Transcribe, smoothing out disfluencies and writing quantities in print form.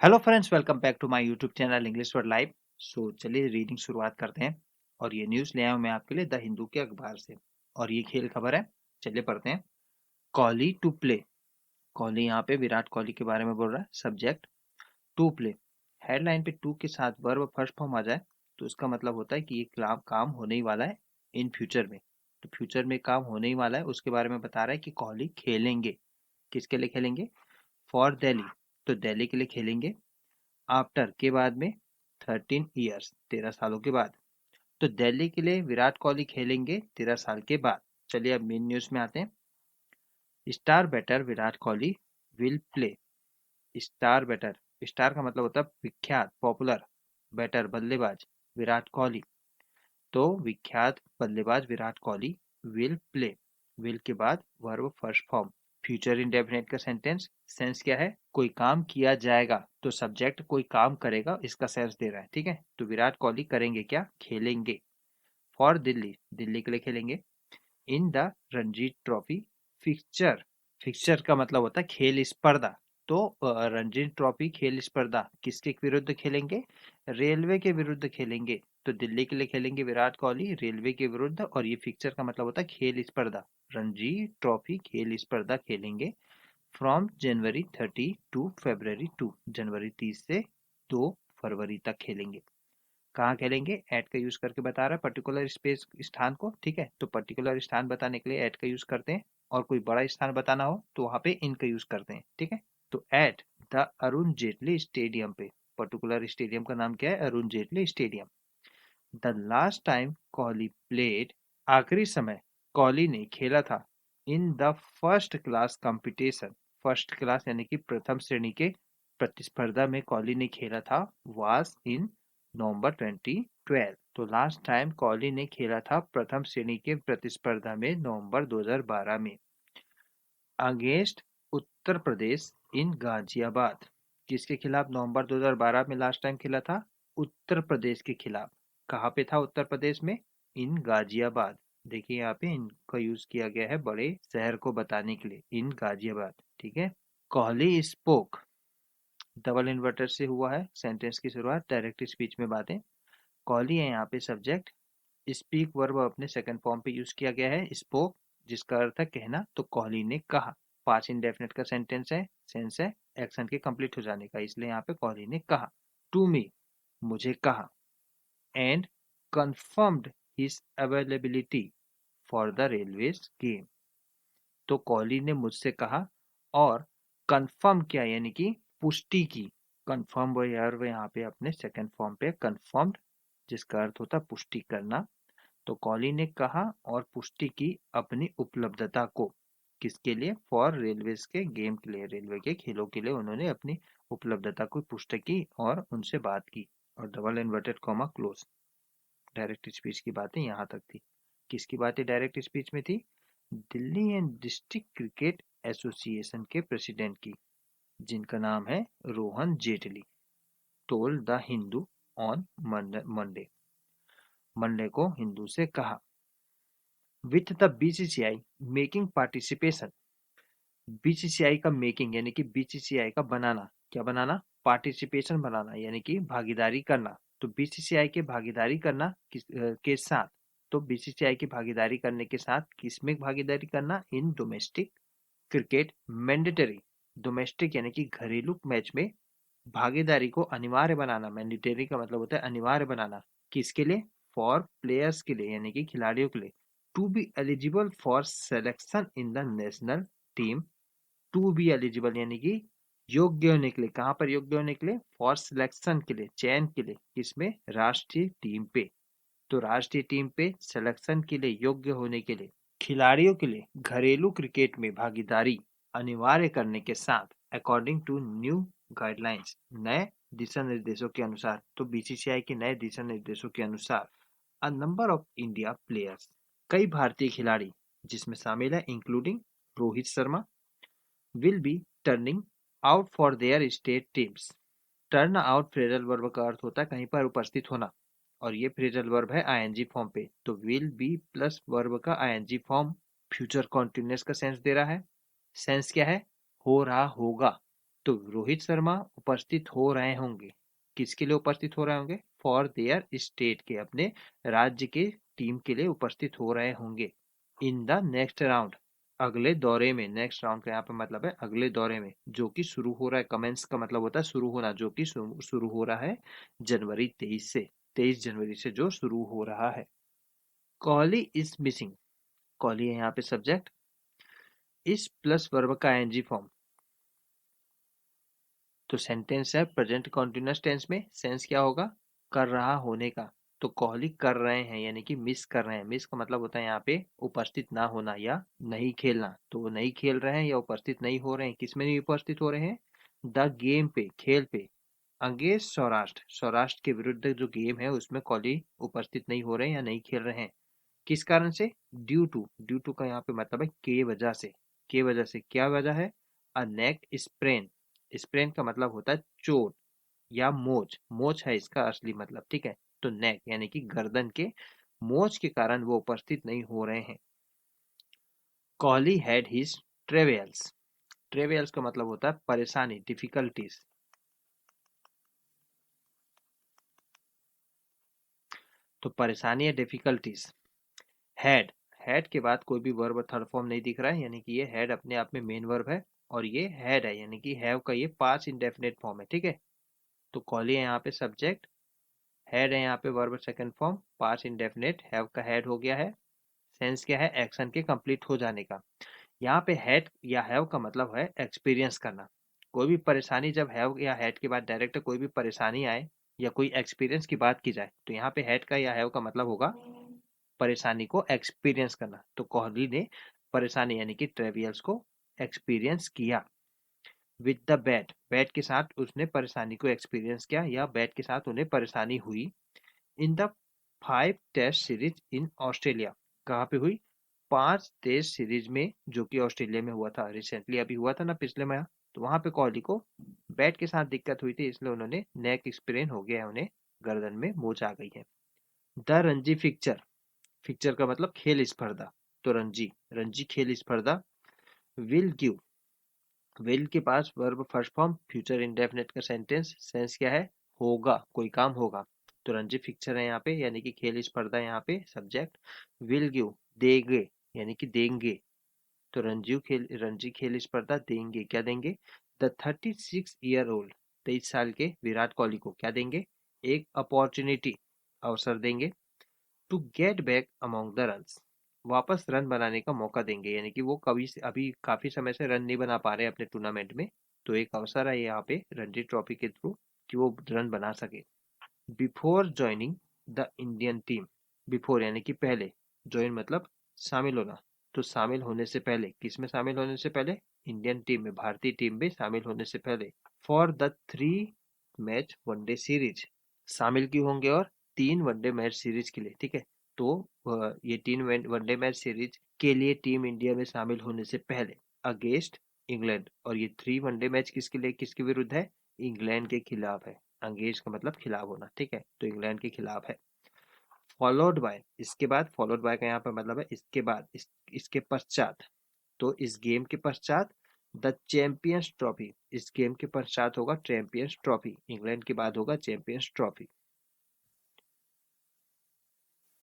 Hello friends, welcome back to my YouTube channel English word live. चलिए reading शुरुआत करते हैं। और ये न्यूज़ ले आया हूं मैं आपके लिए द हिंदू के अखबार से। और ये खेल खबर है। चलिए पढ़ते हैं। Kohli to play. कोहली यहाँ पे विराट कोहली के बारे में बोल रहा है। Subject to play. हेडलाइन पे टू के साथ वर्ब फर्स्ट फॉर्म आ जाए तो इसका मतलब होता है कि ये काम होने ही वाला है इन फ्यूचर में। तो फ्यूचर में काम होने ही वाला है, उसके बारे में बता रहा है कि कोहली खेलेंगे। किसके लिए खेलेंगे? फॉर दिल्ली। तो दिल्ली के लिए खेलेंगे। आफ्टर के बाद में 13 ईयर्स 13 सालों के बाद। तो दिल्ली के लिए विराट कोहली खेलेंगे 13 साल के बाद। चलिए अब मेन न्यूज में आते हैं। Star batter Virat Kohli will play. Star batter, star का मतलब होता है विख्यात, पॉपुलर। बैटर बल्लेबाज, विराट कोहली। तो विख्यात बल्लेबाज Virat Kohli will play. Will के बाद verb first form, future indefinite का सेंटेंस। सेंस क्या है? कोई काम किया जाएगा। तो सब्जेक्ट कोई काम करेगा, इसका सेंस दे रहा है। ठीक है, तो विराट कोहली करेंगे क्या? खेलेंगे। फॉर दिल्ली, दिल्ली के लिए खेलेंगे। In the Ranji trophy fixture. Fixture का मतलब होता है खेल स्पर्धा। तो रणजी ट्रॉफी खेल स्पर्धा किसके विरुद्ध खेलेंगे? रेलवे के विरुद्ध खेलेंगे। तो दिल्ली के लिए खेलेंगे विराट कोहली रेलवे के विरुद्ध। और ये फिक्सचर का मतलब होता है खेल स्पर्धा। रणजी ट्रॉफी खेल स्पर्धा खेलेंगे फ्रॉम जनवरी 30 टू February 2। जनवरी 30 से 2 फरवरी तक खेलेंगे। कहाँ खेलेंगे? एट का यूज करके बता रहा है पर्टिकुलर स्पेस, स्थान को। ठीक है, तो पर्टिकुलर स्थान बताने के लिए एट का यूज करते हैं। और कोई बड़ा स्थान बताना हो तो वहां पे इन का यूज करते हैं। ठीक है, तो at the Arun Jaitley stadium पे। पर्टिकुलर स्टेडियम का नाम क्या है? Arun Jaitley stadium. The last time Kohli played. आखिरी समय कोहली ने खेला था in the first class competition. First class यानी कि प्रथम श्रेणी के प्रतिस्पर्धा में कोहली ने खेला था वाज इन नवंबर 2012। तो लास्ट टाइम कोहली ने खेला था प्रथम श्रेणी के प्रतिस्पर्धा में नवंबर 2012 में। अगेंस्ट उत्तर प्रदेश इन गाजियाबाद। किसके खिलाफ नवंबर 2012 में लास्ट टाइम खेला था? उत्तर प्रदेश के खिलाफ। कहाँ पे था उत्तर प्रदेश में? इन गाजियाबाद। देखिए यहाँ पे इनका यूज किया गया है बड़े शहर को बताने के लिए, इन गाजियाबाद। ठीक है। कोहली स्पोक, डबल इन्वर्टर से हुआ है सेंटेंस की शुरुआत। डायरेक्ट स्पीच में बातें। कोहली है यहाँ पे सब्जेक्ट। स्पीक वर्ब अपने सेकंड फॉर्म पे यूज किया गया है, स्पोक, जिसका अर्थ है कहना। तो कोहली ने कहा। पास्ट इंडेफिनिट का सेंटेंस है, सेंस है एक्शन के कंप्लीट हो जाने का, इसलिए यहाँ पे कोहली ने कहा। टू मी, मुझे कहा। And confirmed his availability for the railways game. तो कोहली ने मुझसे कहा और कंफर्म किया यानी कि पुष्टि की। कंफर्म वर्ब यहाँ पे अपने सेकंड फॉर्म पे कंफर्म्ड, जिसका अर्थ होता है पुष्टि करना। तो कोहली ने कहा और पुष्टि की अपनी उपलब्धता को। किसके लिए? फॉर रेलवेज के गेम के लिए, रेलवे के खेलों के लिए उन्होंने अपनी उपलब्धता को पुष्टि की और उनसे बात की। और double inverted comma close. Direct speech की बातें यहाँ तक थी। किसकी बातें डायरेक्ट स्पीच में थी? Delhi and district cricket association के प्रेसिडेंट की, जिनका नाम है Rohan Jaitley. Told the Hindu on Monday. Monday को हिंदू से कहा। With the BCCI making participation. BCCI का मेकिंग यानी कि बीसीसीआई का बनाना। क्या बनाना? पार्टिसिपेशन बनाना यानी कि भागीदारी करना। तो बीसीसीआई के भागीदारी करना के साथ। तो बीसीसीआई की भागीदारी करने के साथ किसमें भागीदारी करना? In domestic cricket mandatory. Domestic यानी कि घरेलू मैच में भागीदारी को अनिवार्य बनाना। मैंडेटरी का मतलब होता है अनिवार्य बनाना। किसके लिए? फॉर प्लेयर्स के लिए यानी कि खिलाड़ियों के लिए। To be eligible for selection in the national team. To be eligible यानी कि योग्य होने के लिए। कहाँ पर योग्य होने के लिए? फॉर सिलेक्शन के लिए, चयन के लिए। किसमें? राष्ट्रीय टीम पे। तो राष्ट्रीय टीम पे सिलेक्शन के लिए योग्य होने के लिए खिलाड़ियों के लिए घरेलू क्रिकेट में भागीदारी अनिवार्य करने के साथ अकॉर्डिंग टू न्यू गाइडलाइंस, नए दिशा निर्देशों के अनुसार। तो बीसीसीआई के नए दिशा निर्देशों के अनुसार a number of India players, कई भारतीय खिलाड़ी जिसमें शामिल है including Rohit Sharma, will be turning out for their state teams. Turn out phrasal verb का अर्थ होता है कहीं पर उपस्थित होना। और ये फ्रेजल वर्ब है आईएनजी फॉर्म पे। तो विल बी प्लस वर्ब का आईएनजी फॉर्म फ्यूचर कॉन्टिन्यूअस का सेंस दे रहा है। सेंस क्या है? हो रहा होगा। तो रोहित शर्मा उपस्थित हो रहे होंगे, किसके लिए उपस्थित हो रहे होंगे? फॉर देयर स्टेट के, अपने राज्य के टीम के लिए उपस्थित हो रहे होंगे। इन द नेक्स्ट राउंड, अगले दौरे में, नेक्स्ट राउंड का यहाँ पे मतलब है अगले दौरे में, जो कि शुरू हो रहा है। कमेंस का मतलब होता है शुरू होना, जो कि शुरू हो रहा है जनवरी 23 से, 23 जनवरी से जो शुरू हो रहा है। कोहली इज मिसिंग, कोहली है यहाँ पे सब्जेक्ट, इस प्लस वर्ब का एनजी फॉर्म, तो सेंटेंस है प्रेजेंट कॉन्टिन्यूअस टेंस में, सेंस क्या होगा? कर रहा होने का। तो कोहली कर रहे हैं यानी कि मिस कर रहे हैं। मिस का मतलब होता है यहाँ पे उपस्थित ना होना या नहीं खेलना। तो वो नहीं खेल रहे हैं या उपस्थित नहीं हो रहे हैं, किस में नहीं उपस्थित हो रहे हैं? द गेम पे, खेल पे, अगेंस्ट सौराष्ट्र, सौराष्ट्र के विरुद्ध जो गेम है उसमें कोहली उपस्थित नहीं हो रहे हैं या नहीं खेल रहे हैं। किस कारण से? ड्यू टू, ड्यू टू का यहाँ पे मतलब है के वजह से। के वजह से क्या वजह है? अ नेक स्प्रेन, स्प्रेन का मतलब होता है चोट या मोच, मोच है इसका असली मतलब, ठीक है। तो नेक यानी कि गर्दन के मोच के कारण वो उपस्थित नहीं हो रहे हैं। Kohli had his travels, travels का मतलब होता है परेशानी, डिफिकल्टीज। तो परेशानी या डिफिकल्टीज। हैड, हैड के बाद कोई भी वर्ब थर्ड फॉर्म नहीं दिख रहा है, यानी कि ये हैड अपने आप में मेन वर्ब है, और ये हैड है यानी कि हैव का ये पास्ट इंडेफिनिट फॉर्म है, ठीक है। तो कोहली है यहाँ पे सब्जेक्ट, हैड है यहाँ पे verb second form, past indefinite, have का हैड हो गया है। सेंस क्या है? एक्शन के कंप्लीट हो जाने का। यहाँ पे हैड या हैव का मतलब है एक्सपीरियंस करना। कोई भी परेशानी जब हैव या हैड के बाद डायरेक्ट कोई भी परेशानी आए या कोई एक्सपीरियंस की बात की जाए, तो यहाँ पे हैड का या हैव का मतलब होगा परेशानी को एक्सपीरियंस करना। तो कोहली ने परेशानी यानी कि ट्रेवियल्स को एक्सपीरियंस किया। विद द बैट, बैट के साथ उसने परेशानी को एक्सपीरियंस किया या बैट के साथ उन्हें परेशानी हुई। In the 5 test series in Australia, कहाँ पे हुई? 5 टेस्ट सीरीज में, जो कि ऑस्ट्रेलिया में हुआ था, रिसेंटली अभी हुआ था ना पिछले माह। तो वहां पे कोहली को बैट के साथ दिक्कत हुई थी, इसलिए उन्होंने नेक स्प्रेन हो गया है, उन्हें गर्दन में मोच आ गई है। द रणजी फिक्चर, फिक्चर का मतलब खेल स्पर्धा, तो रणजी, रणजी खेल स्पर्धा। विल गिव, विल के पास verb first form, future indefinite का सेंटेंस, सेंस क्या है? होगा, कोई काम होगा। तो रणजी फिक्चर है यहाँ पे यानी कि खेल स्पर्धा, यहाँ पे सब्जेक्ट। विल गिव, देंगे यानी कि देंगे। तो रणजी खेल स्पर्धा देंगे, क्या देंगे? द 36 ईयर ओल्ड, 23 साल के विराट कोहली को क्या देंगे? एक अपॉर्चुनिटी, अवसर देंगे। To get back among the runs, वापस रन बनाने का मौका देंगे, यानी कि वो कभी से, अभी काफी समय से रन नहीं बना पा रहे अपने टूर्नामेंट में, तो एक अवसर है यहाँ पे रणजी ट्रॉफी के थ्रू कि वो रन बना सके। Before joining the Indian team, before यानी कि पहले, ज्वाइन मतलब शामिल होना, तो शामिल होने से पहले, किस में शामिल होने से पहले? इंडियन टीम में, भारतीय टीम में शामिल होने से पहले। For the 3 match one day series, शामिल क्यों होंगे? और 3 वनडे मैच सीरीज के लिए, ठीक है। तो ये 3 वनडे मैच सीरीज के लिए टीम इंडिया में शामिल होने से पहले, अगेंस्ट इंग्लैंड, और ये 3 वनडे मैच किसके लिए, किसके विरुद्ध है? इंग्लैंड के खिलाफ है। अंगेज का मतलब खिलाफ होना, ठीक है, तो इंग्लैंड के खिलाफ है। फॉलोड बाय, इसके बाद, फॉलोड बाय का यहाँ पर मतलब है इसके बाद, इसके पश्चात। तो इस गेम के पश्चात द चैंपियंस ट्रॉफी, इस गेम के पश्चात होगा चैंपियंस ट्रॉफी, इंग्लैंड के बाद होगा चैंपियंस ट्रॉफी।